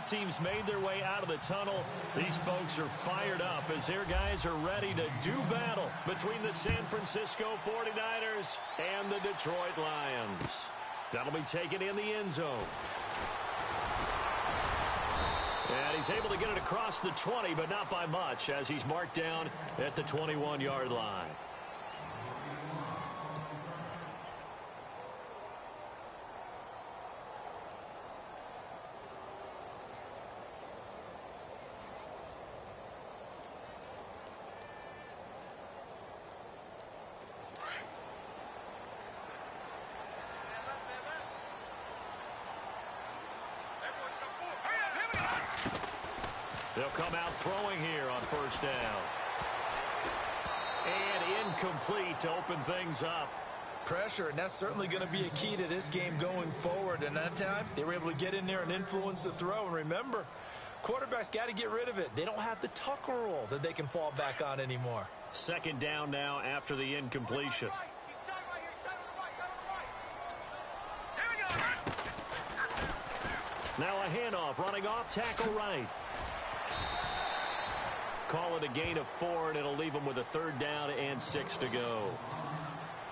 teams made their way out of the tunnel. These folks are fired up as their guys are ready to do battle between the San Francisco 49ers and the Detroit Lions. That'll be taken in the end zone. And he's able to get it across the 20, but not by much, as he's marked down at the 21-yard line. They'll come out throwing here on first down. And incomplete to open things up. Pressure, and that's certainly going to be a key to this game going forward. And that time, they were able to get in there and influence the throw. And remember, quarterbacks got to get rid of it. They don't have the tuck rule that they can fall back on anymore. Second down now after the incompletion. Now a handoff running off tackle right. Call it a gain of 4, and it'll leave them with a third down and 6 to go.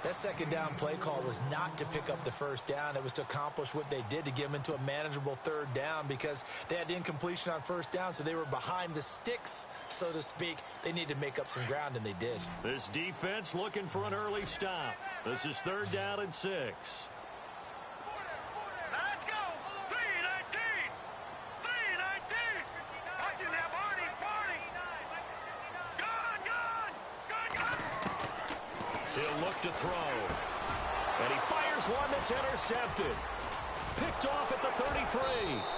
That second down play call was not to pick up the first down. It was to accomplish what they did, to get them into a manageable third down, because they had incompletion on first down, so they were behind the sticks, so to speak. They needed to make up some ground, and they did. This defense looking for an early stop. This is third down and 6. He'll look to throw. And he fires one that's intercepted. Picked off at the 33.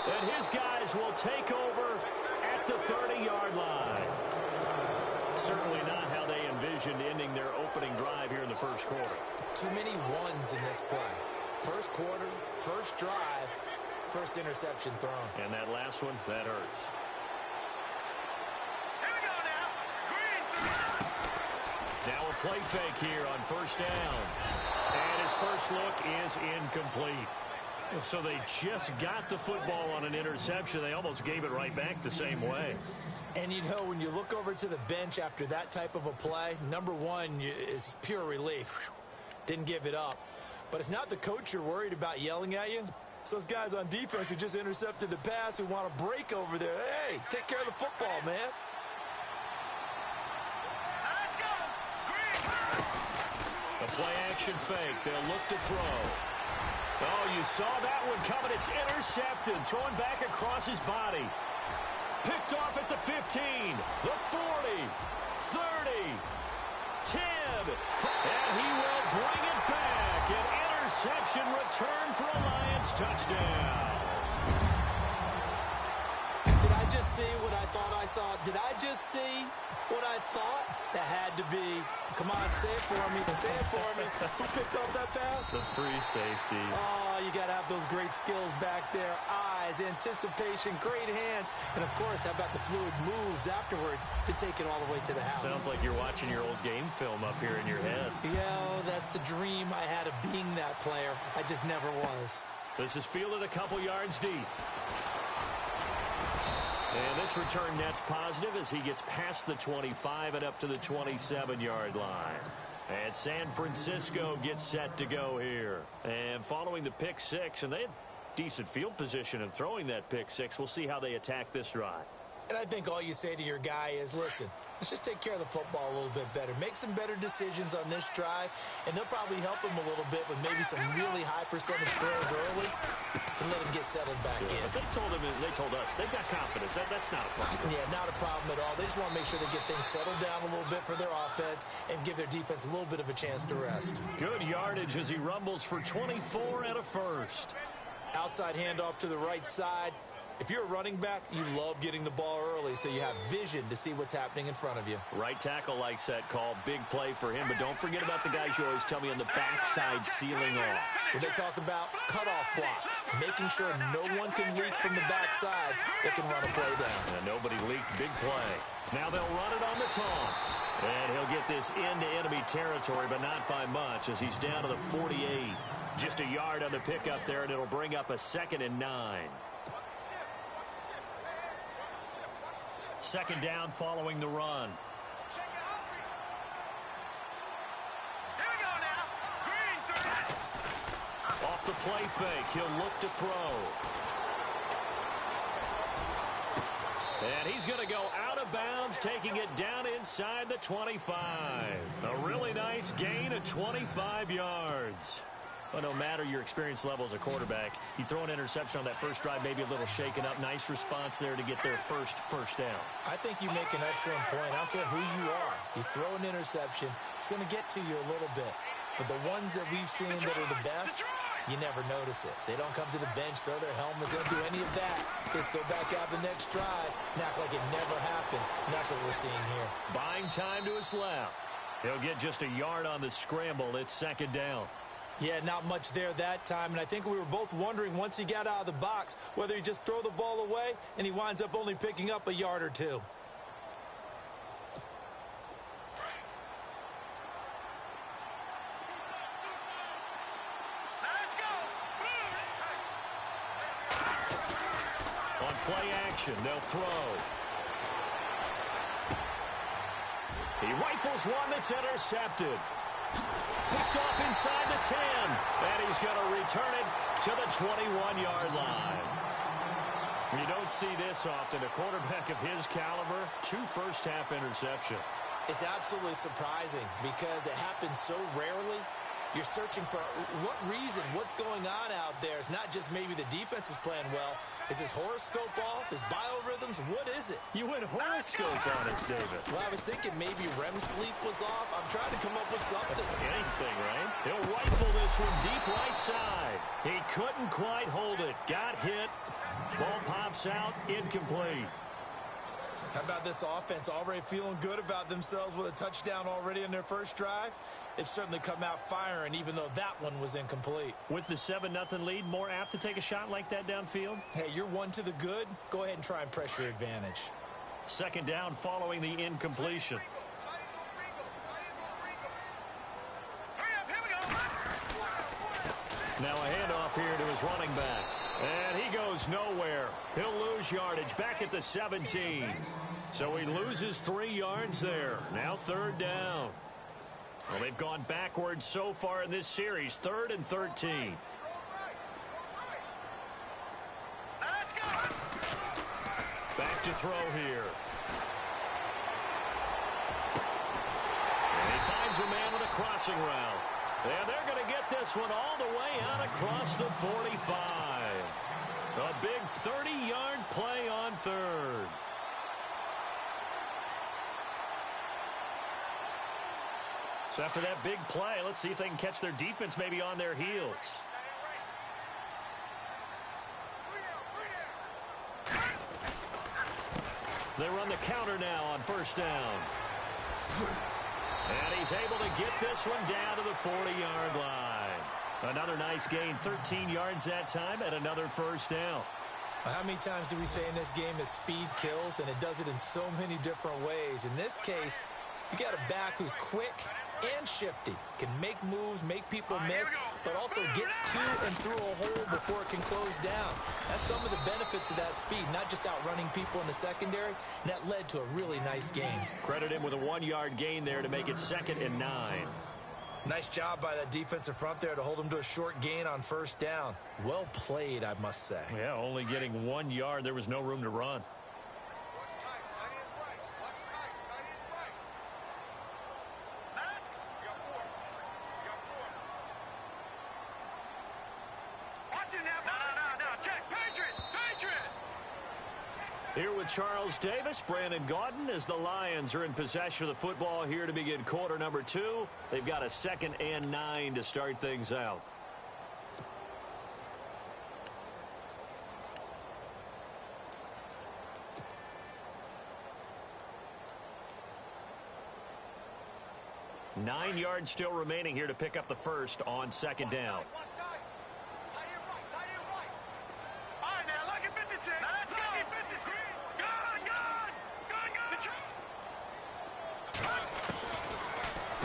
And his guys will take over at the 30-yard line. Certainly not how they envisioned ending their opening drive here in the first quarter. Too many ones in this play. First quarter, first drive, first interception thrown. And that last one, that hurts. Now a play fake here on first down. And his first look is incomplete. So they just got the football on an interception. They almost gave it right back the same way. And, you know, when you look over to the bench after that type of a play, number one is pure relief. Didn't give it up. But it's not the coach you're worried about yelling at you. It's those guys on defense who just intercepted the pass who want to break over there. Hey, take care of the football, man. A play-action fake. They'll look to throw. Oh, you saw that one coming. It's intercepted. Throwing back across his body. Picked off at the 15, the 40, 30, 10. And he will bring it back. An interception return for a Lions touchdown. Did I just see what I thought I saw? Did I just see what I thought? That had to be. Come on, say it for me. Say it for me. Who picked off that pass? It's a free safety. Oh, you got to have those great skills back there. Eyes, anticipation, great hands. And, of course, how about the fluid moves afterwards to take it all the way to the house? Sounds like you're watching your old game film up here in your head. Yeah, that's the dream I had of being that player. I just never was. This is fielded a couple yards deep. And this return net's positive as he gets past the 25 and up to the 27-yard line. And San Francisco gets set to go here. And following the pick six, and they had decent field position in throwing that pick six. We'll see how they attack this drive. And I think all you say to your guy is, listen, let's just take care of the football a little bit better. Make some better decisions on this drive, and they'll probably help him a little bit with maybe some really high percentage throws early to let him get settled back in. But they told us they've got confidence. That's not a problem. Yeah, not a problem at all. They just want to make sure they get things settled down a little bit for their offense and give their defense a little bit of a chance to rest. Good yardage as he rumbles for 24 and a first. Outside handoff to the right side. If you're a running back, you love getting the ball early so you have vision to see what's happening in front of you. Right tackle likes that call. Big play for him. But don't forget about the guys you always tell me on the backside sealing off. When they talk about cutoff blocks, making sure no one can leak from the backside that can run a play down. And nobody leaked. Big play. Now they'll run it on the toss. And he'll get this into enemy territory, but not by much as he's down to the 48. Just a yard on the pickup there, and it'll bring up a 2nd and 9. Second down following the run. Off the play fake, he'll look to throw. And he's going to go out of bounds, taking it down inside the 25. A really nice gain of 25 yards. Well, no matter your experience level as a quarterback, you throw an interception on that first drive, maybe a little shaken up. Nice response there to get their first down. I think you make an excellent point. I don't care who you are. You throw an interception, it's going to get to you a little bit. But the ones that we've seen that are the best, you never notice it. They don't come to the bench, throw their helmets, they don't do any of that. Just go back out the next drive and act like it never happened. And that's what we're seeing here. Buying time to his left. He'll get just a yard on the scramble. It's second down. Yeah, not much there that time, and I think we were both wondering once he got out of the box whether he just throw the ball away and he winds up only picking up a yard or two. On play action, they'll throw. He rifles one that's intercepted. Picked off inside the 10, and he's going to return it to the 21-yard line. You don't see this often. A quarterback of his caliber, 2 first-half interceptions. It's absolutely surprising because it happens so rarely. You're searching for what reason, what's going on out there. It's not just maybe the defense is playing well. Is his horoscope off? His biorhythms? What is it? You went horoscope on us, David. Well, I was thinking maybe REM sleep was off. I'm trying to come up with something. Anything, right? He'll rifle this one deep right side. He couldn't quite hold it. Got hit. Ball pops out. Incomplete. How about this offense already feeling good about themselves with a touchdown already in their first drive? They've certainly come out firing, even though that one was incomplete. With the 7-0 lead, more apt to take a shot like that downfield? Hey, you're one to the good. Go ahead and try and press your advantage. Second down following the incompletion. Now a handoff here to his running back. And he goes nowhere. He'll lose yardage back at the 17. So he loses 3 yards there. Now third down. Well, they've gone backwards so far in this series. 3rd and 13. Back to throw here. And he finds a man with a crossing route. And they're going to get this one all the way out across the 45. A big 30-yard play on third. So after that big play, let's see if they can catch their defense maybe on their heels. They run the counter now on first down. And he's able to get this one down to the 40-yard line. Another nice gain, 13 yards that time, and another first down. How many times do we say in this game that speed kills, and it does it in so many different ways? In this case, you got a back who's quick and shifty, can make moves, make people miss, but also gets to and through a hole before it can close down. That's some of the benefits of that speed, not just outrunning people in the secondary, and that led to a really nice game. Credit him with a 1-yard gain there to make it 2nd and 9. Nice job by that defensive front there to hold him to a short gain on first down. Well played, I must say. Yeah, only getting 1 yard. There was no room to run. Here with Charles Davis, Brandon Gaudin, as the Lions are in possession of the football here to begin quarter number 2. They've got a 2nd and 9 to start things out. Nine yards still remaining here to pick up the first on second down.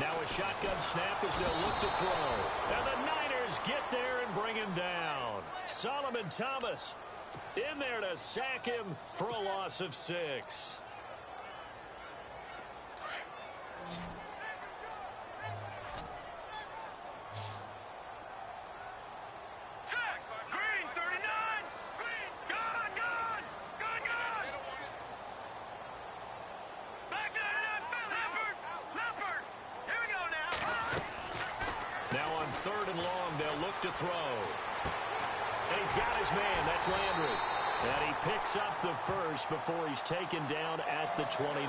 Now a shotgun snap as they'll look to throw. And the Niners get there and bring him down. Solomon Thomas in there to sack him for a loss of 6. Now on 3rd and long, they'll look to throw. And he's got his man. That's Landry. And he picks up the first before he's taken down at the 29.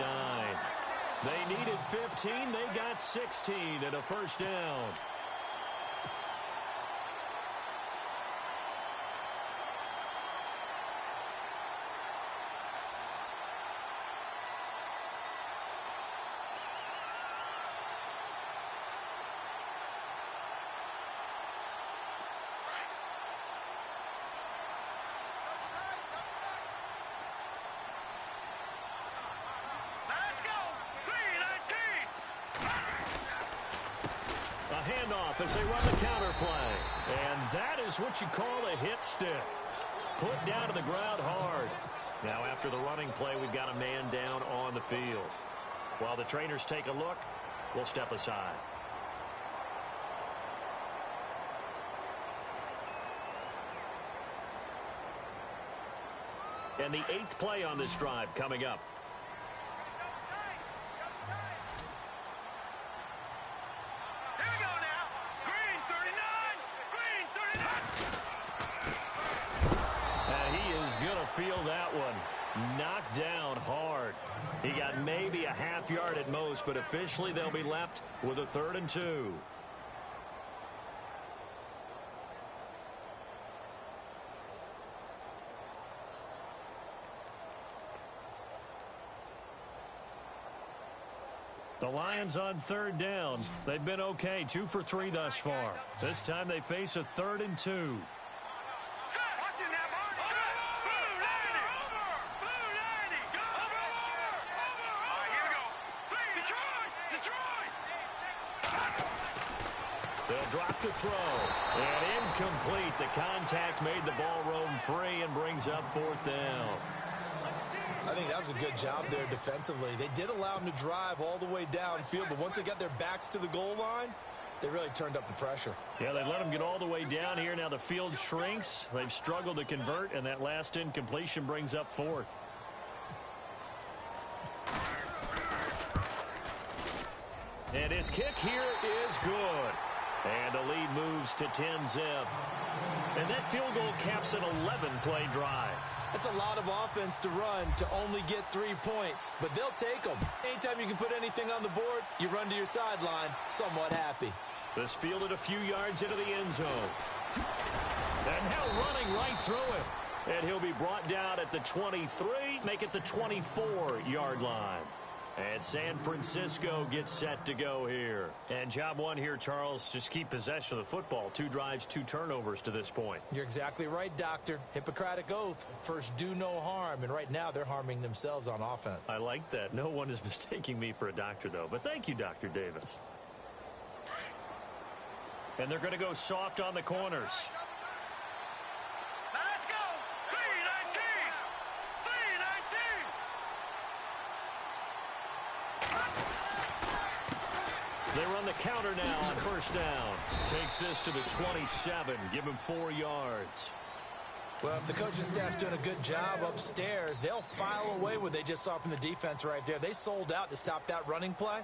They needed 15. They got 16 and a first down. Handoff as they run the counter play. And that is what you call a hit stick. Put down to the ground hard. Now after the running play, we've got a man down on the field. While the trainers take a look, we'll step aside. And the 8th play on this drive coming up. Feel that one. Knocked down hard. He got maybe a half yard at most, but officially they'll be left with a 3rd and 2. The Lions on 3rd down. They've been okay, 2 for 3 thus far. This time they face a 3rd and 2. They'll drop the throw. And incomplete. The contact made the ball roam free and brings up 4th down. I think that was a good job there defensively. They did allow them to drive all the way downfield, but once they got their backs to the goal line, they really turned up the pressure. Yeah, they let them get all the way down here. Now the field shrinks. They've struggled to convert, and that last incompletion brings up 4th. And his kick here is good. And the lead moves to 10-zip. And that field goal caps an 11-play drive. That's a lot of offense to run to only get 3 points, but they'll take them. Anytime you can put anything on the board, you run to your sideline somewhat happy. This fielded a few yards into the end zone. And now running right through it. And he'll be brought down at the 23, make it the 24-yard line. And San Francisco gets set to go here. And job one here, Charles, just keep possession of the football. 2 drives, 2 turnovers to this point. You're exactly right, Doctor. Hippocratic oath. First, do no harm. And right now, they're harming themselves on offense. I like that. No one is mistaking me for a doctor, though. But thank you, Dr. Davis. And they're going to go soft on the corners. They run the counter now on first down. Takes this to the 27. Give him 4 yards. Well, if the coaching staff's doing a good job upstairs, they'll file away what they just saw from the defense right there. They sold out to stop that running play.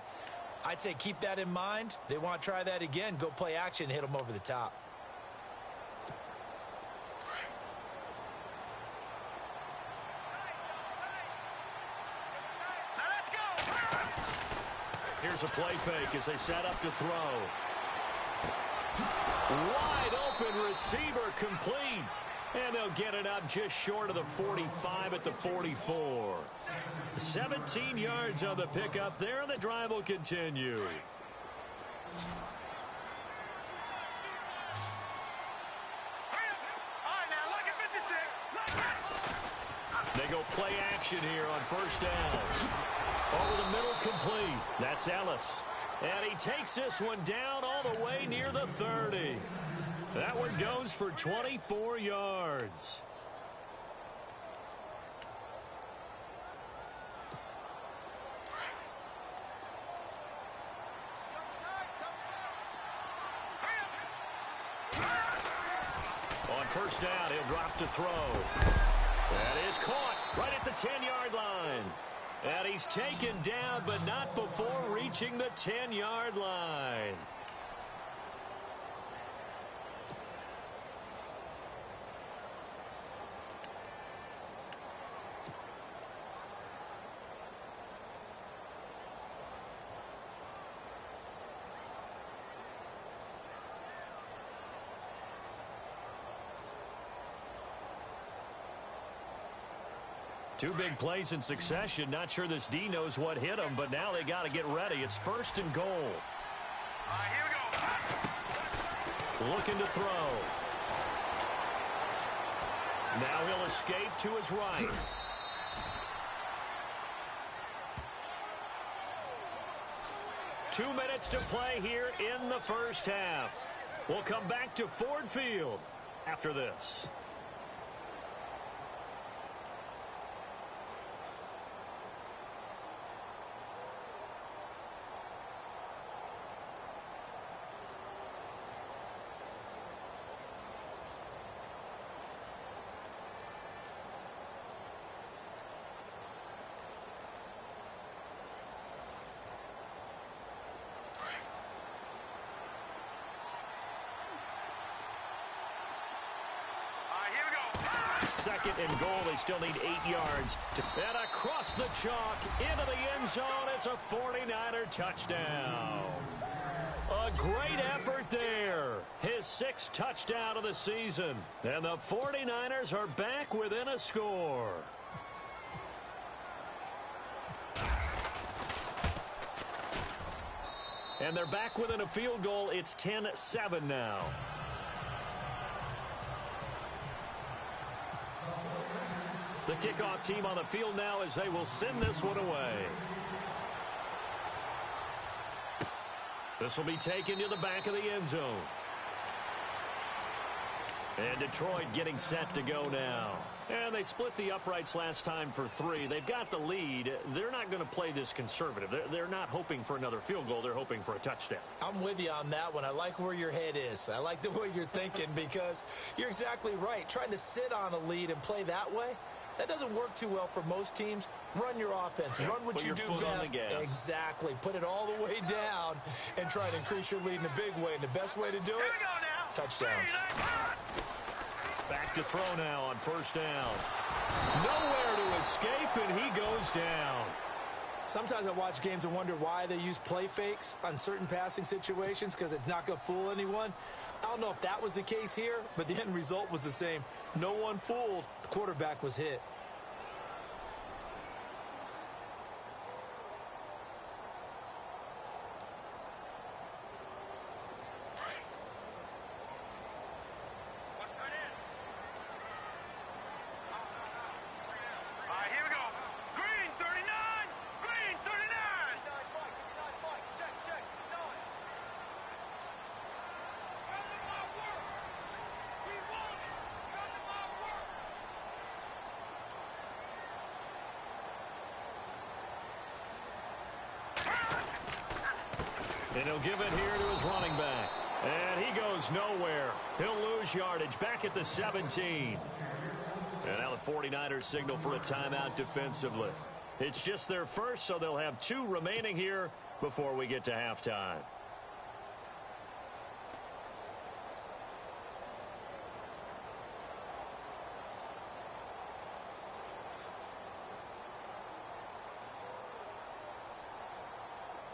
I'd say keep that in mind. They want to try that again. Go play action, hit them over the top. Here's a play fake as they set up to throw. Wide open receiver complete. And they'll get it up just short of the 45 at the 44. 17 yards on the pickup there, and the drive will continue. They go play action here on first down. Over the middle, complete. That's Ellis. And he takes this one down all the way near the 30. That one goes for 24 yards. first down, he'll drop to throw. That is caught right at the 10-yard line. And he's taken down, but not before reaching the 10-yard line. Two big plays in succession. Not sure this D knows what hit him, but now they got to get ready. It's first and goal. Here we go. Looking to throw. Now he'll escape to his right. Two minutes to play here in the first half. We'll come back to Ford Field after this. Second and goal. They still need 8 yards. And across the chalk into the end zone. It's a 49er touchdown. A great effort there. His 6th touchdown of the season. And the 49ers are back within a score. And they're back within a field goal. It's 10-7 now. The kickoff team on the field now as they will send this one away. This will be taken to the back of the end zone. And Detroit getting set to go now. And they split the uprights last time for 3. They've got the lead. They're not going to play this conservative. They're not hoping for another field goal. They're hoping for a touchdown. I'm with you on that one. I like where your head is. I like the way you're thinking because you're exactly right. Trying to sit on a lead and play that way, that doesn't work too well for most teams. Run your offense. Run what you do best. Exactly. Put it all the way down and try to increase your lead in a big way. And the best way to do it, touchdowns. Back to throw now on first down. Nowhere to escape, and he goes down. Sometimes I watch games and wonder why they use play fakes on certain passing situations because it's not going to fool anyone. I don't know if that was the case here, but the end result was the same. No one fooled. The quarterback was hit. And he'll give it here to his running back. And he goes nowhere. He'll lose yardage back at the 17. And now the 49ers signal for a timeout defensively. It's just their first, so they'll have 2 remaining here before we get to halftime.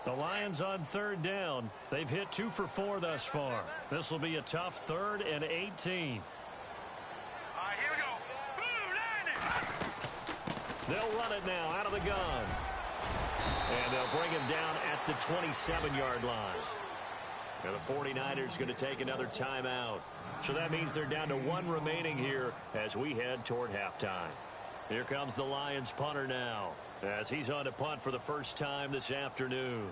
The Lions on third down. They've hit 2 for 4 thus far. This will be a tough 3rd and 18. Here we go. They'll run it now out of the gun. And they'll bring him down at the 27-yard line. And the 49ers going to take another timeout. So that means they're down to 1 remaining here as we head toward halftime. Here comes the Lions punter now, as he's on to punt for the first time this afternoon.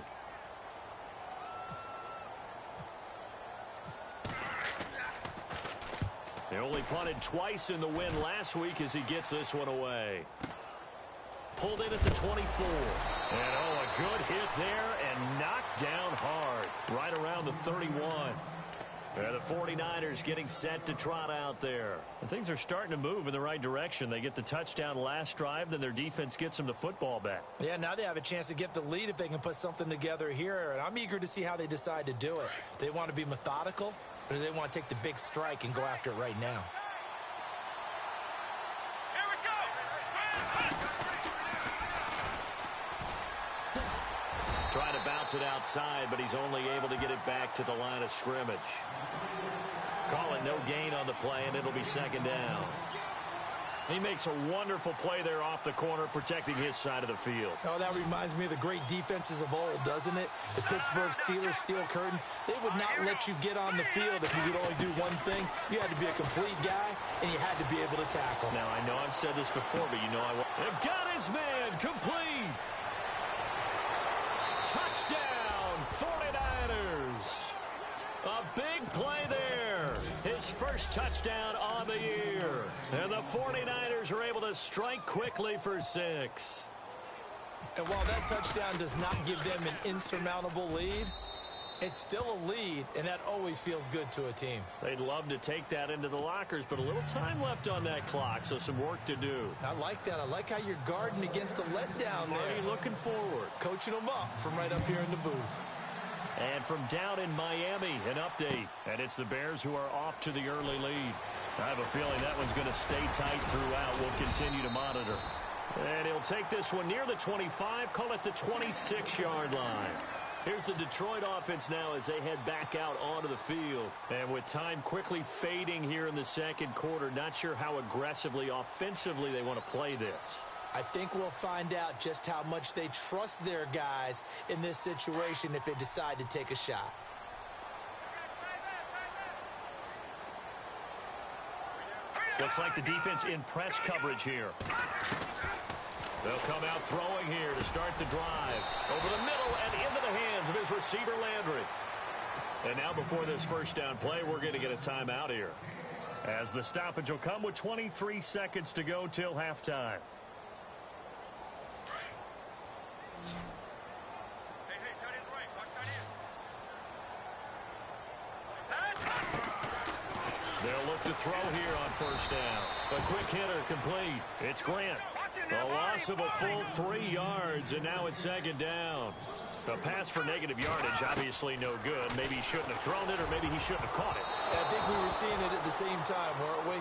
They only punted twice in the win last week as he gets this one away. Pulled in at the 24. And, a good hit there and knocked down hard right around the 31. The 49ers getting set to trot out there. And things are starting to move in the right direction. They get the touchdown last drive, then their defense gets them the football back. Yeah, now they have a chance to get the lead if they can put something together here. And I'm eager to see how they decide to do it. Do they want to be methodical, or do they want to take the big strike and go after it right now? Here we go. Trying to bounce it outside, but he's only able to get it back to the line of scrimmage. Call it no gain on the play, and it'll be second down. He makes a wonderful play there off the corner, protecting his side of the field. Oh, that reminds me of the great defenses of old, doesn't it? The Pittsburgh Steelers steel curtain. They would not let you get on the field if you could only do one thing. You had to be a complete guy, and you had to be able to tackle. Now, I know I've said this before, but you know I won't. They got his man complete. Touchdown, 49ers. A big play there. His first touchdown on the year. And the 49ers are able to strike quickly for 6. And while that touchdown does not give them an insurmountable lead, it's still a lead, and that always feels good to a team. They'd love to take that into the lockers, but a little time left on that clock, so some work to do. I like that. I like how you're guarding against a letdown there. Already looking forward. Coaching them up from right up here in the booth. And from down in Miami, an update. And it's the Bears who are off to the early lead. I have a feeling that one's going to stay tight throughout. We'll continue to monitor. And he'll take this one near the 25, call it the 26-yard line. Here's the Detroit offense now as they head back out onto the field. And with time quickly fading here in the second quarter, not sure how aggressively, offensively they want to play this. I think we'll find out just how much they trust their guys in this situation if they decide to take a shot. Looks like the defense in press coverage here. They'll come out throwing here to start the drive. Over the middle and into the hands of his receiver, Landry. And now before this first down play, we're going to get a timeout here, as the stoppage will come with 23 seconds to go till halftime. They'll look to throw here on first down. A quick hitter complete. It's Grant. A loss of a full 3 yards, and now it's second down. A pass for negative yardage, obviously no good. Maybe he shouldn't have thrown it, or maybe he shouldn't have caught it. I think we were seeing it at the same time, weren't we?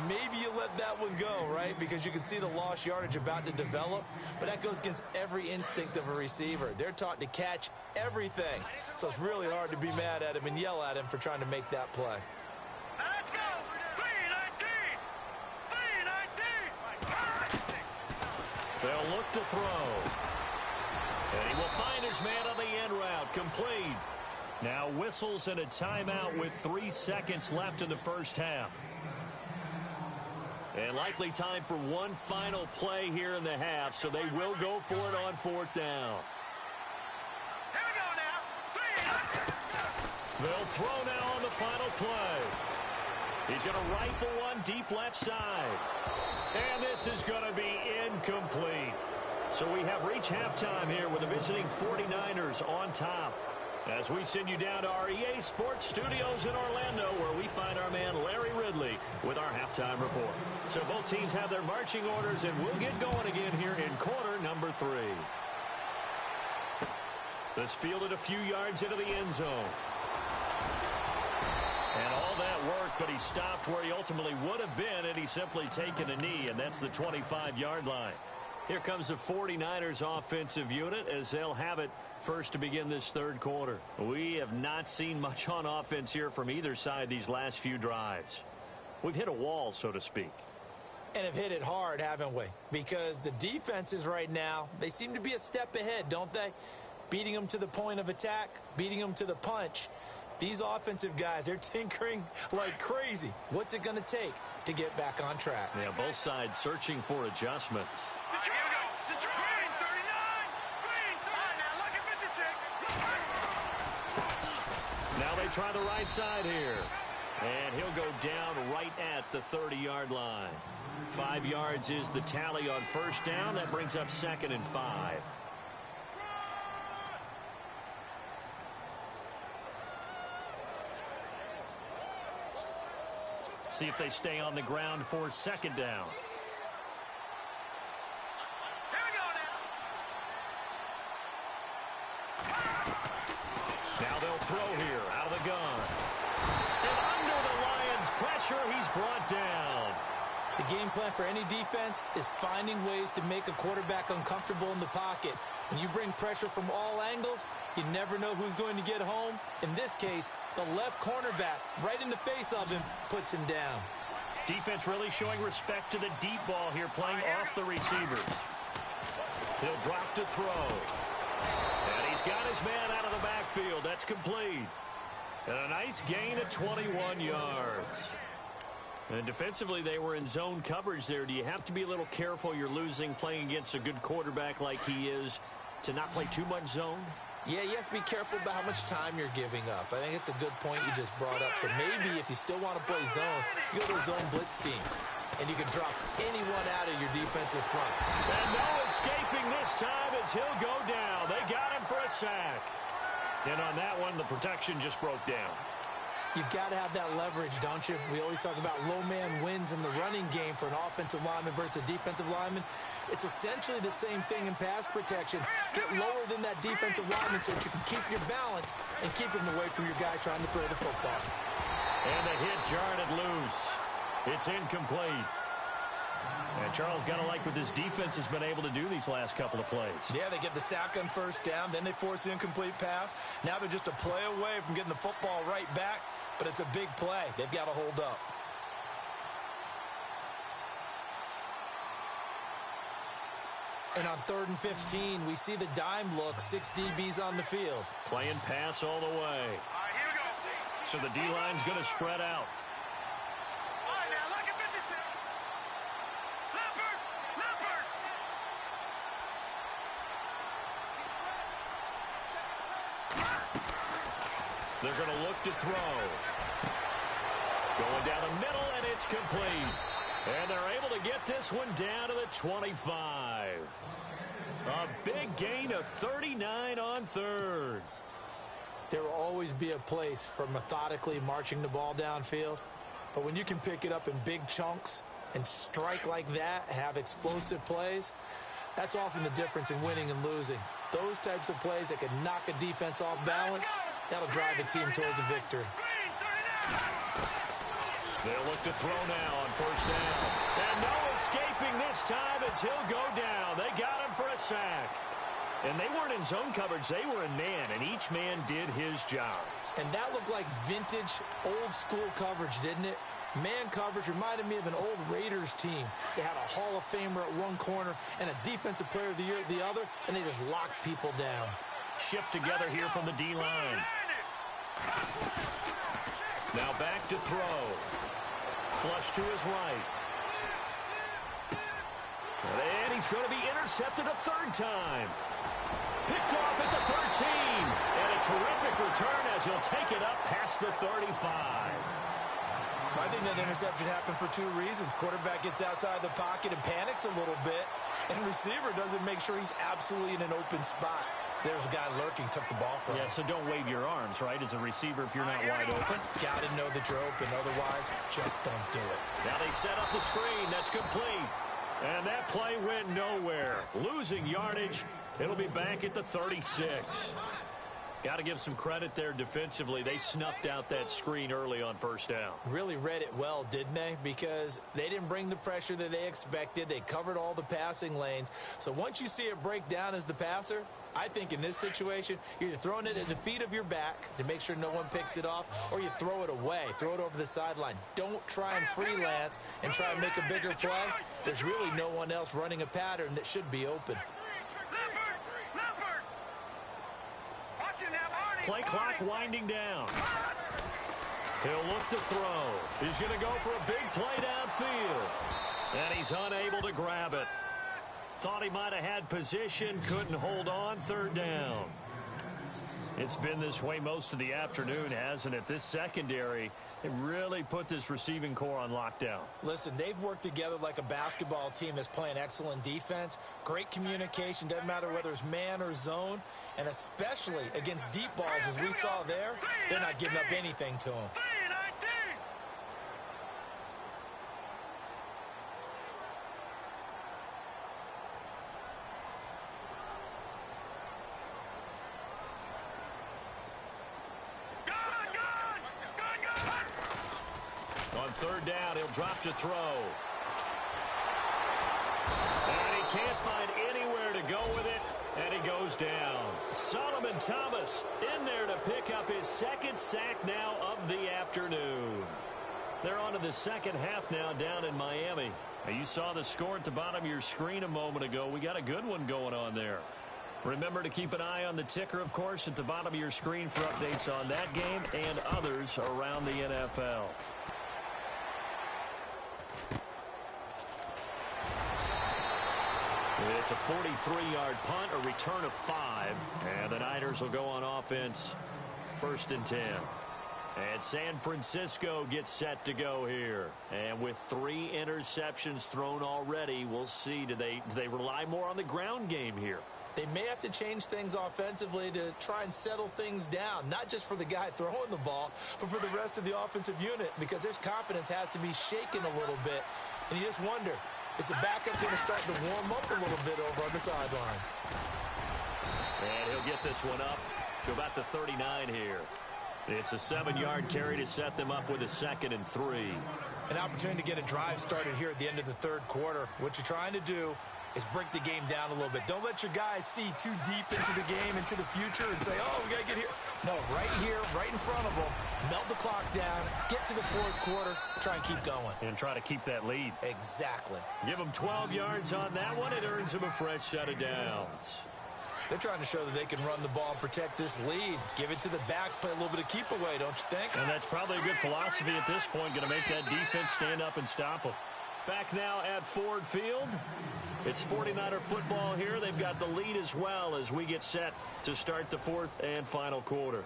Maybe you let that one go, right? Because you can see the lost yardage about to develop. But that goes against every instinct of a receiver. They're taught to catch everything. So it's really hard to be mad at him and yell at him for trying to make that play. Let's go. 3-19. 3-19. They'll look to throw. And he will find his man on the end route. Complete. Now whistles and a timeout with 3 seconds left in the first half. And likely time for one final play here in the half, so they will go for it on fourth down. Here we go now. 3. They'll throw now on the final play. He's going to rifle one deep left side. And this is going to be incomplete. So we have reached halftime here with the visiting 49ers on top, as we send you down to our EA Sports Studios in Orlando, where we find our man Larry Ridley with our halftime report. So both teams have their marching orders, and we'll get going again here in quarter number 3. This fielded a few yards into the end zone. And all that worked, but he stopped where he ultimately would have been, and he's simply taken a knee, and that's the 25-yard line. Here comes the 49ers offensive unit as they'll have it first to begin this third quarter. We have not seen much on offense here from either side these last few drives. We've hit a wall, so to speak. And have hit it hard, haven't we? Because the defenses right now, they seem to be a step ahead, don't they? Beating them to the point of attack, beating them to the punch. These offensive guys, they're tinkering like crazy. What's it going to take to get back on track? Yeah, both sides searching for adjustments. Here we go. Green 39. Green 39. Now look at 56. Now they try the right side here. And he'll go down right at the 30-yard line. 5 yards is the tally on first down. That brings up 2nd and 5. See if they stay on the ground for second down. Here we go now. Now they'll throw here out of the gun. And under the Lions' pressure, he's brought down. The game plan for any defense is finding ways to make a quarterback uncomfortable in the pocket. When you bring pressure from all angles, you never know who's going to get home. In this case, the left cornerback, right in the face of him, puts him down. Defense really showing respect to the deep ball here, playing off the receivers. He'll drop to throw. And he's got his man out of the backfield. That's complete. And a nice gain of 21 yards. And defensively, they were in zone coverage there. Do you have to be a little careful you're losing playing against a good quarterback like he is to not play too much zone? Yeah, you have to be careful about how much time you're giving up. I think it's a good point you just brought up. So maybe if you still want to play zone, you go to a zone blitz scheme. And you can drop anyone out of your defensive front. And no escaping this time as he'll go down. They got him for a sack. And on that one, the protection just broke down. You've got to have that leverage, don't you? We always talk about low man wins in the running game for an offensive lineman versus a defensive lineman. It's essentially the same thing in pass protection. Get lower than that defensive lineman so that you can keep your balance and keep him away from your guy trying to throw the football. And the hit jarred it loose. It's incomplete. And Charles got to like what this defense has been able to do these last couple of plays. Yeah, they get the sack on first down, then they force the incomplete pass. Now they're just a play away from getting the football right back, but it's a big play. They've got to hold up. And on 3rd and 15, we see the dime look, 6 DBs on the field. Playing pass all the way. All right, here we go. So the D-line's going to spread out. All right, now, look at 56. Leopard! Leopard! They're going to look to throw. Going down the middle, and it's complete. And they're able to get this one down to the 25. A big gain of 39 on 3rd. There will always be a place for methodically marching the ball downfield. But when you can pick it up in big chunks and strike like that, have explosive plays, that's often the difference in winning and losing. Those types of plays that can knock a defense off balance, that'll drive a team towards a victory. They'll look to throw now on 1st down. And no escaping this time as he'll go down. They got him for a sack. And they weren't in zone coverage. They were in man, and each man did his job. And that looked like vintage, old-school coverage, didn't it? Man coverage reminded me of an old Raiders team. They had a Hall of Famer at one corner and a Defensive Player of the Year at the other, and they just locked people down. Shift together here from the D-line. Now back to throw. Flush to his right. And he's going to be intercepted a 3rd time. Picked off at the 13. And a terrific return as he'll take it up past the 35. I think that interception happened for 2 reasons. Quarterback gets outside the pocket and panics a little bit, and receiver doesn't make sure he's absolutely in an open spot. So there's a guy lurking, took the ball from him. Yeah, so don't wave your arms, right, as a receiver if you're not wide open. Got to know that you're open. Otherwise, just don't do it. Now they set up the screen. That's complete. And that play went nowhere. Losing yardage. It'll be back at the 36. Got to give some credit there defensively. They snuffed out that screen early on 1st down. Really read it well, didn't they? Because they didn't bring the pressure that they expected. They covered all the passing lanes. So once you see it break down as the passer, I think in this situation, you're either throwing it at the feet of your back to make sure no one picks it off, or you throw it away, throw it over the sideline. Don't try and freelance and try and make a bigger play. There's really no one else running a pattern that should be open. Play clock winding down. He'll look to throw. He's going to go for a big play downfield. And he's unable to grab it. Thought he might have had position, couldn't hold on, 3rd down. It's been this way most of the afternoon, hasn't it? This secondary, it really put this receiving core on lockdown. Listen, they've worked together like a basketball team that's playing excellent defense. Great communication, doesn't matter whether it's man or zone. And especially against deep balls, as we saw there, they're not giving up anything to them. third down. He'll drop to throw. And he can't find anywhere to go with it, and he goes down. Solomon Thomas in there to pick up his second sack now of the afternoon. They're on to the second half now down in Miami. Now, you saw the score at the bottom of your screen a moment ago. We got a good one going on there. Remember to keep an eye on the ticker, of course, at the bottom of your screen for updates on that game and others around the NFL. It's a 43-yard punt, a return of 5, and the Niners will go on offense, 1st and 10. And San Francisco gets set to go here. And with 3 interceptions thrown already, we'll see, do they rely more on the ground game here? They may have to change things offensively to try and settle things down, not just for the guy throwing the ball, but for the rest of the offensive unit, because their confidence has to be shaken a little bit. And you just wonder, is the backup going to start to warm up a little bit over on the sideline? And he'll get this one up to about the 39 here. It's a 7-yard carry to set them up with a 2nd and 3. An opportunity to get a drive started here at the end of the third quarter. What you're trying to do is break the game down a little bit. Don't let your guys see too deep into the game, into the future, and say, oh, we got to get here. No, right here, right in front of them, melt the clock down, get to the fourth quarter, try and keep going. And try to keep that lead. Exactly. Give them 12 yards on that one. It earns them a fresh set of downs. They're trying to show that they can run the ball and protect this lead. Give it to the backs, play a little bit of keep away, don't you think? And that's probably a good philosophy at this point, going to make that defense stand up and stop them. Back now at Ford Field. It's 49er football here. They've got the lead as well as we get set to start the fourth and final quarter.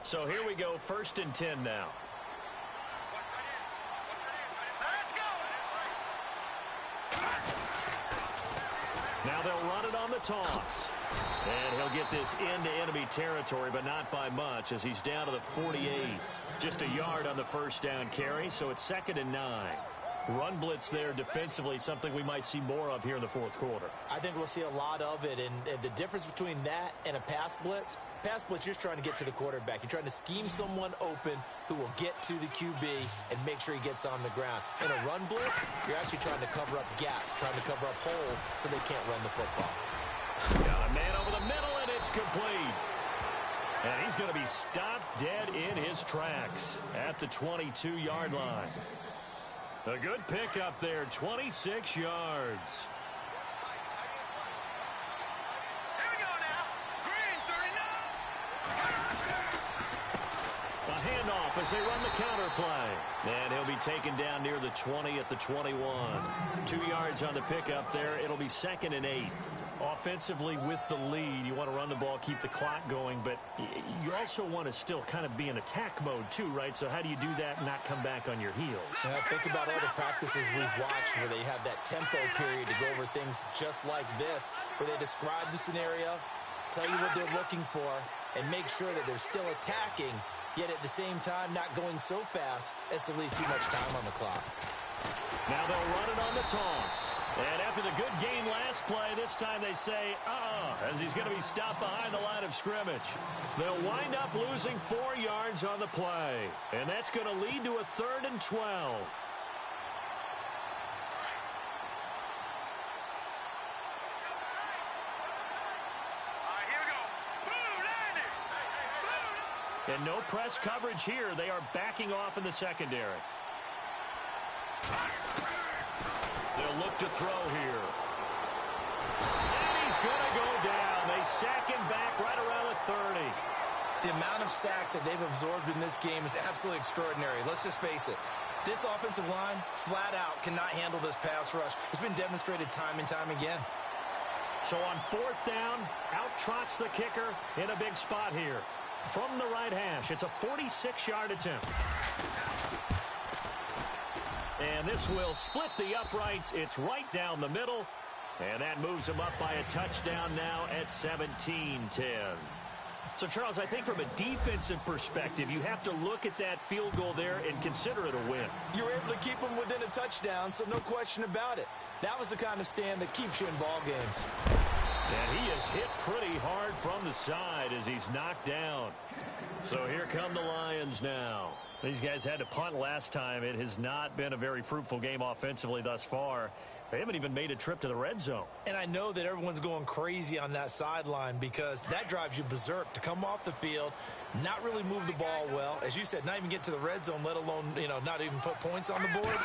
So here we go, 1st and 10 now. Now they'll run it on the toss. And he'll get this into enemy territory, but not by much as he's down to the 48. Just a yard on the first down carry, so it's 2nd and 9. Run blitz there defensively, something we might see more of here in the fourth quarter. I think we'll see a lot of it, and the difference between that and a pass blitz, you're just trying to get to the quarterback. You're trying to scheme someone open who will get to the QB and make sure he gets on the ground. In a run blitz, you're actually trying to cover up gaps, trying to cover up holes so they can't run the football. Got a man over the middle, and it's complete. And he's going to be stopped dead in his tracks at the 22-yard line. A good pickup there, 26 yards. Here we go now. Green, 39. A handoff as they run the counter play. And he'll be taken down near the 20 at the 21. 2 yards on the pickup there. It'll be 2nd and 8. Offensively with the lead, you want to run the ball, keep the clock going, but you also want to still kind of be in attack mode too, right? So how do you do that and not come back on your heels? Yeah, think about all the practices we've watched where they have that tempo period to go over things just like this, where they describe the scenario, tell you what they're looking for, and make sure that they're still attacking, yet at the same time not going so fast as to leave too much time on the clock. Now they'll run it on the toss. And after the good game last play, this time they say, as he's going to be stopped behind the line of scrimmage. They'll wind up losing 4 yards on the play. And that's going to lead to a 3rd and 12. Here we go. Boom, Andy. Boom. And no press coverage here. They are backing off in the secondary. They'll look to throw here. And he's going to go down. They sack him back right around the 30. The amount of sacks that they've absorbed in this game is absolutely extraordinary. Let's just face it. This offensive line, flat out, cannot handle this pass rush. It's been demonstrated time and time again. So on 4th down, out trots the kicker in a big spot here. From the right hash, it's a 46-yard attempt. And this will split the uprights. It's right down the middle. And that moves them up by a touchdown now at 17-10. So, Charles, I think from a defensive perspective, you have to look at that field goal there and consider it a win. You were able to keep them within a touchdown, so no question about it. That was the kind of stand that keeps you in ball games. And he is hit pretty hard from the side as he's knocked down. So here come the Lions now. These guys had to punt last time. It has not been a very fruitful game offensively thus far. They haven't even made a trip to the red zone. And I know that everyone's going crazy on that sideline because that drives you berserk to come off the field, not really move the ball well. As you said, not even get to the red zone, let alone, not even put points on the board.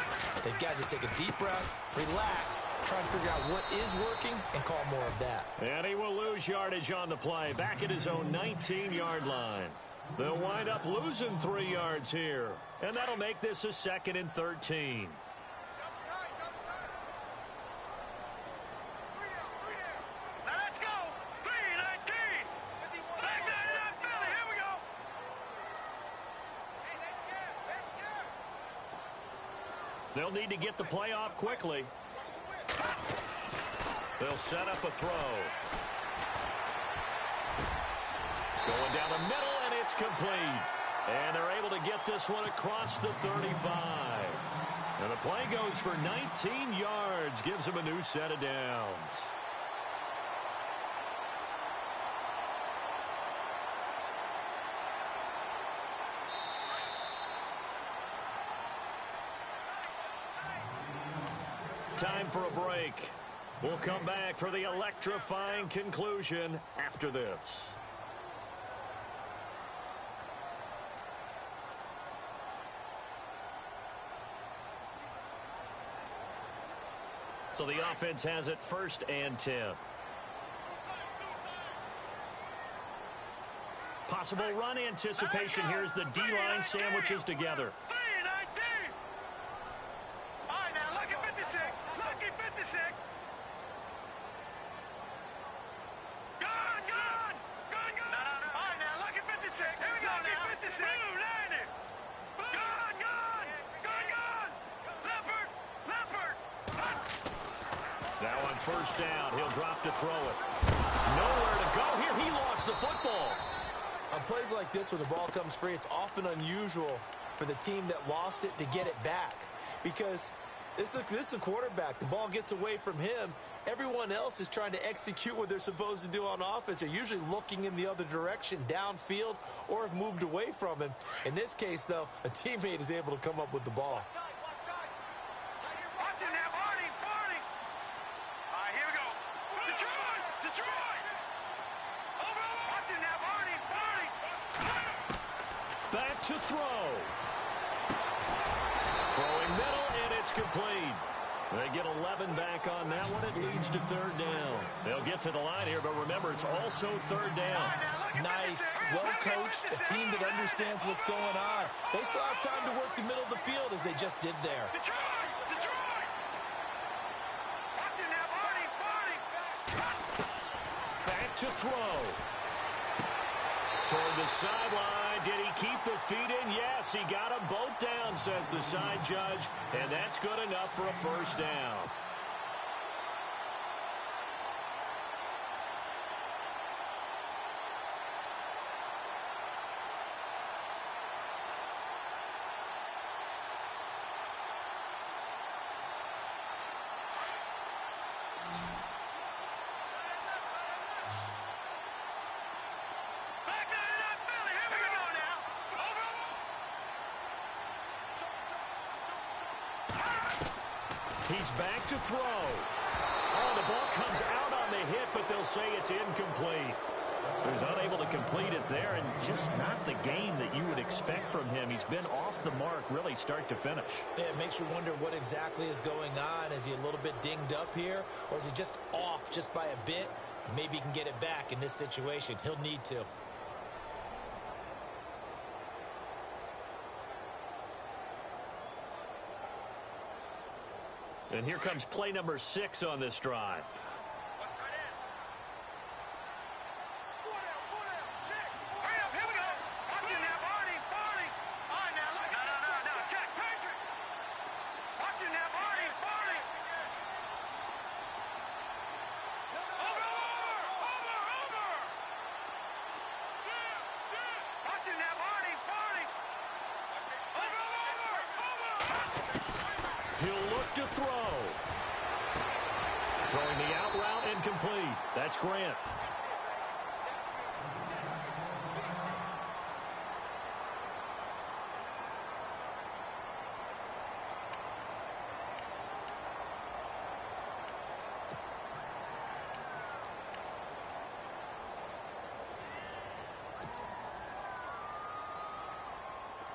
They've got to just take a deep breath, relax, try and figure out what is working, and call more of that. And he will lose yardage on the play, back at his own 19-yard line. They'll wind up losing 3 yards here, and that'll make this a 2nd and 13. Let's go. 3-19. Flag down in Philly. Here we go. Hey, they're scared. They'll need to get the play off quickly. They'll set up a throw. Going down the middle, and it's complete. And they're able to get this one across the 35. And the play goes for 19 yards, gives them a new set of downs. Time for a break. We'll come back for the electrifying conclusion after this. So the offense has it 1st and 10. Possible run anticipation. Here's the D-line sandwiches together. 3-19. All right, now, lucky 56. Lucky 56. Gone. All right, now, lucky 56. Here we go now. Lucky 56. Blue, 90. Gone. Leopard. Now on 1st down, he'll drop to throw it. Nowhere to go here. He lost the football. On plays like this, when the ball comes free, it's often unusual for the team that lost it to get it back. Because this is a quarterback. The ball gets away from him. Everyone else is trying to execute what they're supposed to do on offense. They're usually looking in the other direction, downfield, or have moved away from him. In this case, though, a teammate is able to come up with the ball. Watch it now, Barney. All right, here we go. Detroit. Over. Watch it now, Barney. Back to throw. Throwing middle, and it's complete. They get 11 back on that one. It leads to 3rd down. They'll get to the line here, but remember, it's also 3rd down. Nice, well-coached, a team that understands what's going on. They still have time to work the middle of the field as they just did there. Detroit. Watch it now, Barney. Back to throw. Toward the sideline. Did he keep the feet in? Yes, he got them both down, says the side judge. And that's good enough for a 1st down. He's back to throw. Oh, the ball comes out on the hit, but they'll say it's incomplete. So he's unable to complete it there, and just not the game that you would expect from him. He's been off the mark, really, start to finish. Yeah, it makes you wonder what exactly is going on. Is he a little bit dinged up here, or is he just off just by a bit? Maybe he can get it back in this situation. He'll need to. And here comes play number 6 on this drive. Hurry up, here we go. Watch it now, Barney. All right, now, look. No, check. Patrick. Watch it now, Barney. Over. Watch it now, Barney. Over. He'll look to throw. Throwing the out route incomplete. That's Grant.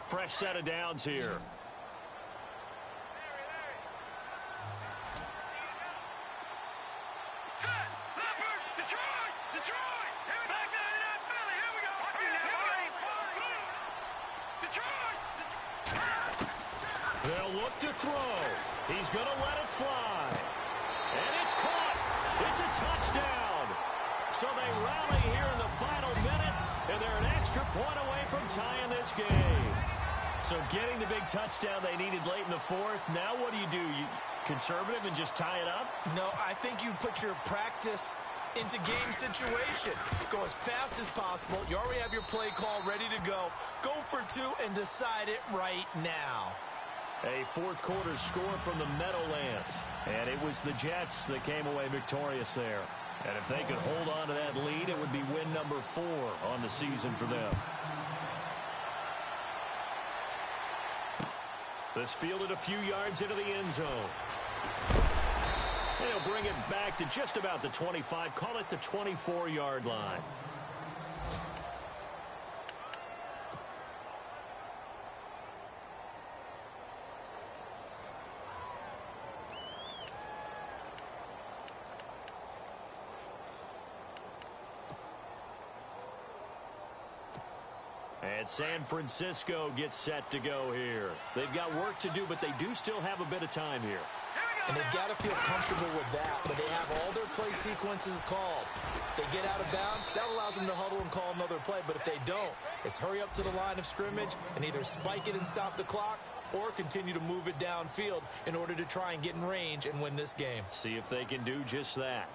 Fresh set of downs here. They'll look to throw. He's going to let it fly. And it's caught. It's a touchdown. So they rally here in the final minute, and they're an extra point away from tying this game. So getting the big touchdown they needed late in the fourth. Now what do? You conservative and just tie it up? No, I think you put your practice into game situation. Go as fast as possible. You already have your play call ready to go. Go for two and decide it right now. A fourth quarter score from the Meadowlands. And it was the Jets that came away victorious there. And if they could hold on to that lead, it would be win number 4 on the season for them. This fielded a few yards into the end zone. They'll bring it back to just about the 25. Call it the 24-yard line. And San Francisco gets set to go here. They've got work to do, but they do still have a bit of time here. And they've got to feel comfortable with that, but they have all their play sequences called. If they get out of bounds, that allows them to huddle and call another play. But if they don't, it's hurry up to the line of scrimmage and either spike it and stop the clock or continue to move it downfield in order to try and get in range and win this game. See if they can do just that.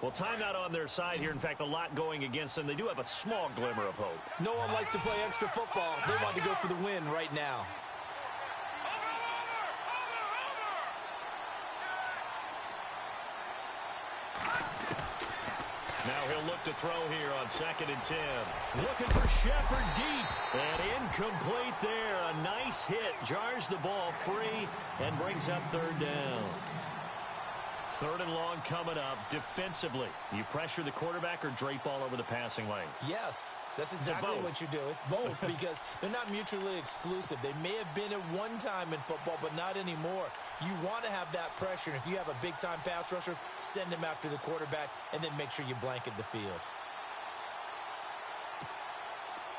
Well, timeout on their side here. In fact, a lot going against them. They do have a small glimmer of hope. No one likes to play extra football. They want to go for the win right now. Now he'll look to throw here on 2nd and 10. Looking for Shepard deep. And incomplete there. A nice hit. Jars the ball free and brings up 3rd down. 3rd and long coming up. Defensively, you pressure the quarterback or drape all over the passing lane? Yes, that's exactly what you do. It's both because they're not mutually exclusive. They may have been at one time in football, but not anymore. You want to have that pressure. And if you have a big-time pass rusher, send him after the quarterback and then make sure you blanket the field.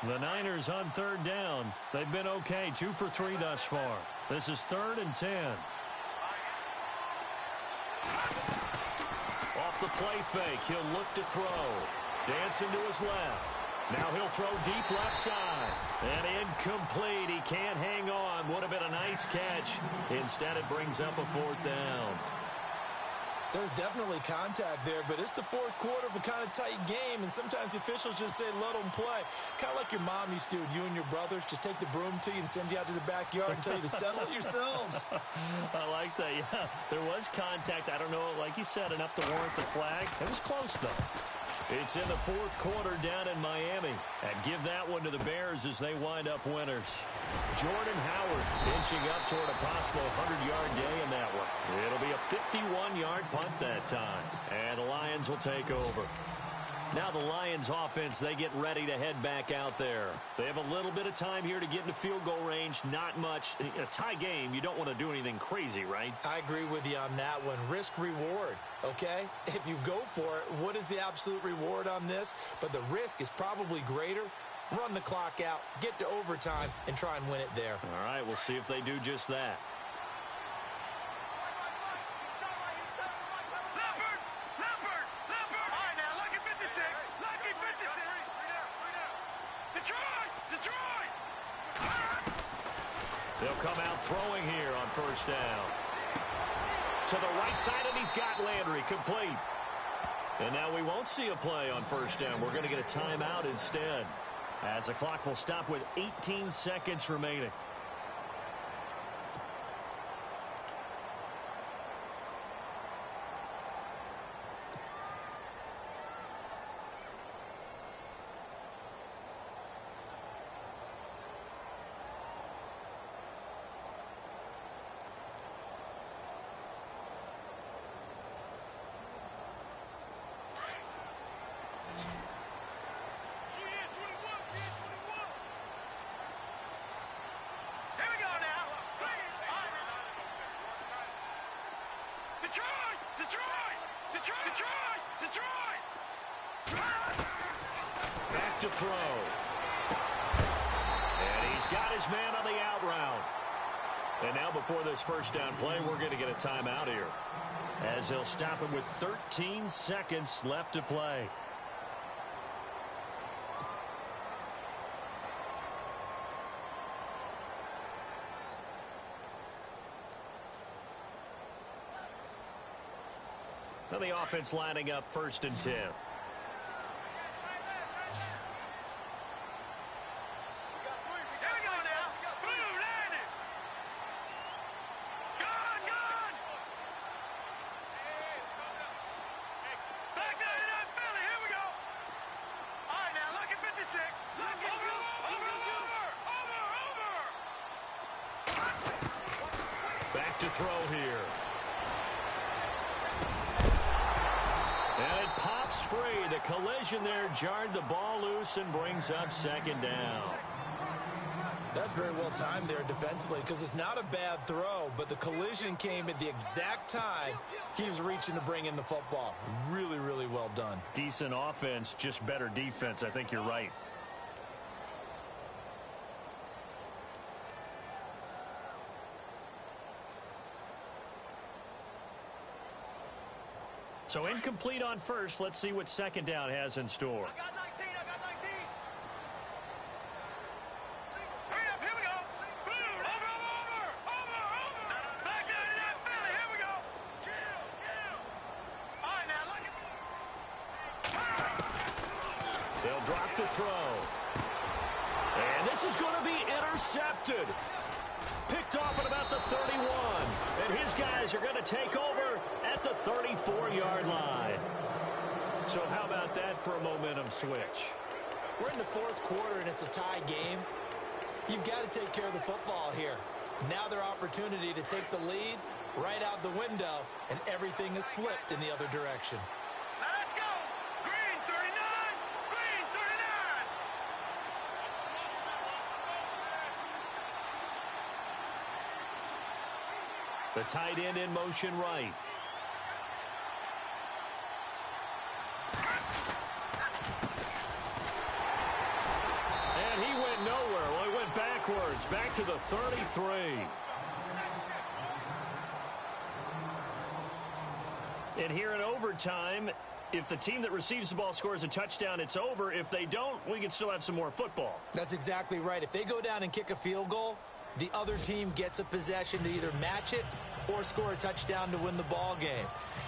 The Niners on 3rd down. They've been okay. 2 for 3 thus far. This is 3rd and 10. Off the play fake, he'll look to throw. Dancing to his left. Now he'll throw deep left side. And incomplete. He can't hang on. Would have been a nice catch. Instead, it brings up a 4th down. There's definitely contact there, but it's the 4th quarter of a kind of tight game, and sometimes the officials just say, let them play. Kind of like your mom used to, you and your brothers, just take the broom to you and send you out to the backyard and tell you to settle it yourselves. I like that, yeah. There was contact. I don't know, like you said, enough to warrant the flag. It was close, though. It's in the 4th quarter down in Miami. And give that one to the Bears as they wind up winners. Jordan Howard inching up toward a possible 100-yard day in that one. It'll be a 51-yard punt that time. And the Lions will take over. Now the Lions offense, they get ready to head back out there. They have a little bit of time here to get into field goal range. Not much. In a tie game, you don't want to do anything crazy, right? I agree with you on that one. Risk reward, okay? If you go for it, what is the absolute reward on this? But the risk is probably greater. Run the clock out, get to overtime, and try and win it there. All right, we'll see if they do just that. They'll come out throwing here on 1st down. To the right side, and he's got Landry complete. And now we won't see a play on 1st down. We're going to get a timeout instead, as the clock will stop with 18 seconds remaining. Detroit! Detroit! Detroit! Detroit! Detroit! Back to throw. And he's got his man on the out route. And now before this first down play, we're going to get a timeout here, as he'll stop him with 13 seconds left to play. Now the offense lining up 1st and 10. Back to throw here. And it pops free. The collision there jarred the ball loose and brings up 2nd down. That's very well timed there defensively, because it's not a bad throw, but the collision came at the exact time he was reaching to bring in the football. Really, really well done. Decent offense, just better defense. I think you're right. So incomplete on first. Let's see what 2nd down has in store. I got 19. I got 19. Hurry up. Here we go. Boom. Over. Back down to that Philly. Here we go. Kill. All right, now look at. They'll drop the throw. And this is going to be intercepted. Picked off at about the 31. And his guys are going to take over at the 34-yard line. So how about that for a momentum switch? We're in the 4th quarter, and it's a tie game. You've got to take care of the football here. Now their opportunity to take the lead right out the window, and everything is flipped in the other direction. Now let's go. Green 39. Green 39. The tight end in motion right. And he went nowhere. Well, he went backwards, back to the 33. And here in overtime, if the team that receives the ball scores a touchdown, it's over. If they don't, we can still have some more football. That's exactly right. If they go down and kick a field goal, the other team gets a possession to either match it or score a touchdown to win the ball game.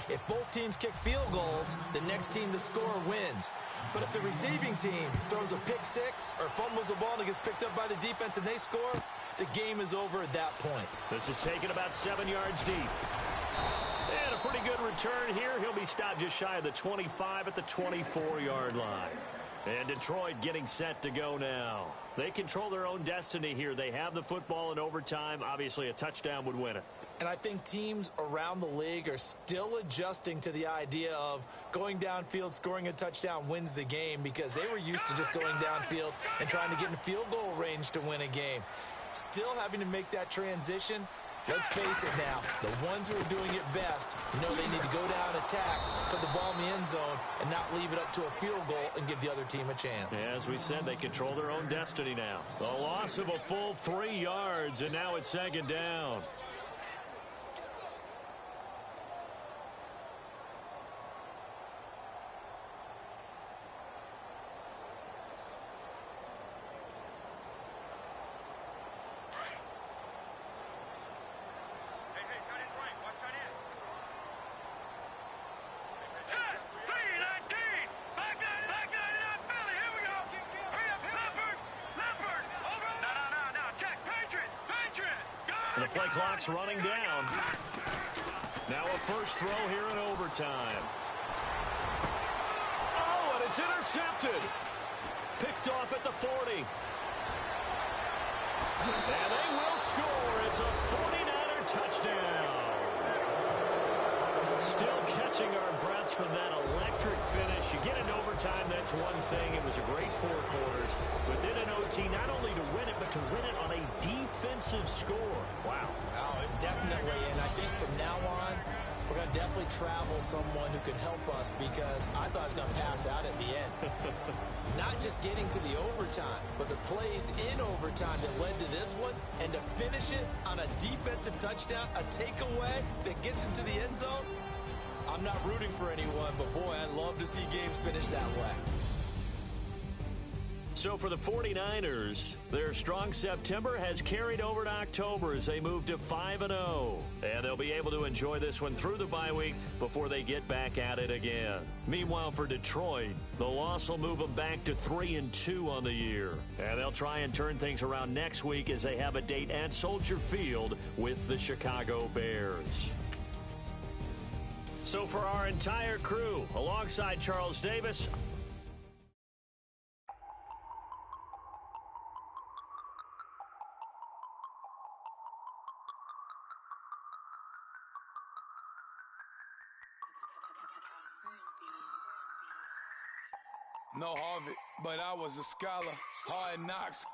If both teams kick field goals, the next team to score wins. But if the receiving team throws a pick six or fumbles the ball and it gets picked up by the defense and they score, the game is over at that point. This is taken about 7 yards deep. And a pretty good return here. He'll be stopped just shy of the 25 at the 24-yard line. And Detroit getting set to go now. They control their own destiny here. They have the football in overtime. Obviously, a touchdown would win it. And I think teams around the league are still adjusting to the idea of going downfield, scoring a touchdown wins the game, because they were used to just going downfield and trying to get in field goal range to win a game. Still having to make that transition. Let's face it now, the ones who are doing it best know they need to go down, attack, put the ball in the end zone, and not leave it up to a field goal and give the other team a chance. As we said, they control their own destiny now. The loss of a full 3 yards, and now it's 2nd down. The play clock's running down. Now a first throw here in overtime. Oh, and it's intercepted. Picked off at the 40. And they will score. It's a 49er touchdown. Still catching our breaths from that electric finish. You get into overtime, that's one thing. It was a great 4 quarters. Within an OT, not only to win it, but to win it on a defensive score. Wow. Oh, definitely. And I think from now on, we're going going to definitely travel someone who can help us because I thought I was going to pass out at the end. Not just getting to the overtime, but the plays in overtime that led to this one, and to finish it on a defensive touchdown, a takeaway that gets into the end zone. I'm not rooting for anyone, but boy, I'd love to see games finish that way. So for the 49ers, their strong September has carried over to October as they move to 5-0. And they'll be able to enjoy this one through the bye week before they get back at it again. Meanwhile, for Detroit, the loss will move them back to 3-2 on the year. And they'll try and turn things around next week as they have a date at Soldier Field with the Chicago Bears. So for our entire crew, alongside Charles Davis, No Harvard, but I was a scholar. Hard knocks,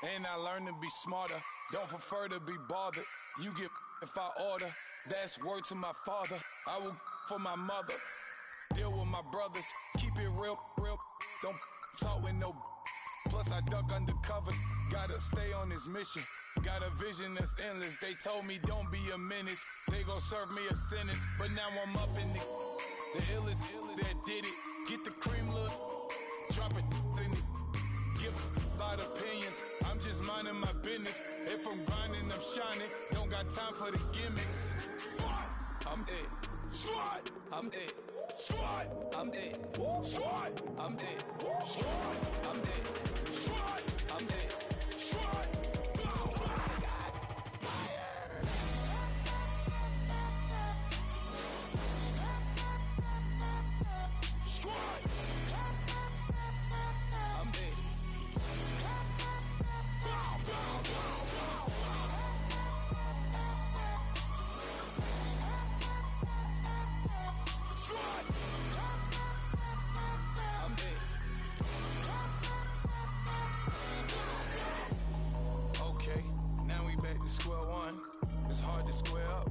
and I learned to be smarter. Don't prefer to be bothered. You get if I order. That's word to my father. I will for my mother. Deal with my brothers. Keep it real. Don't talk with no. Plus I duck under covers. Gotta stay on this mission. Got a vision that's endless. They told me don't be a menace. They gon' serve me a sentence. But now I'm up in the illest that did it. Get the cream look. Drop it in it. Give a lot of opinions. I'm just minding my business. If I'm grinding, I'm shining. Don't got time for the gimmicks. I'm it. Squad. I'm it. Squad. I'm it. Squad. I'm it. Squad. I'm it. Squad. I'm it. Squad. Square one, it's hard to square up.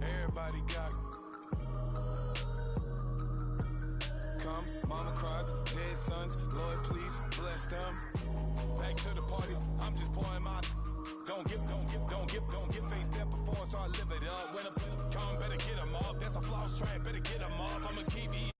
Everybody got come, mama cries, dead sons. Lord, please bless them. Back to the party, I'm just pouring my. Don't get faced that before, so I live it up. When a come, better get 'em off. That's a floss track, better get 'em off. I'ma keep eating.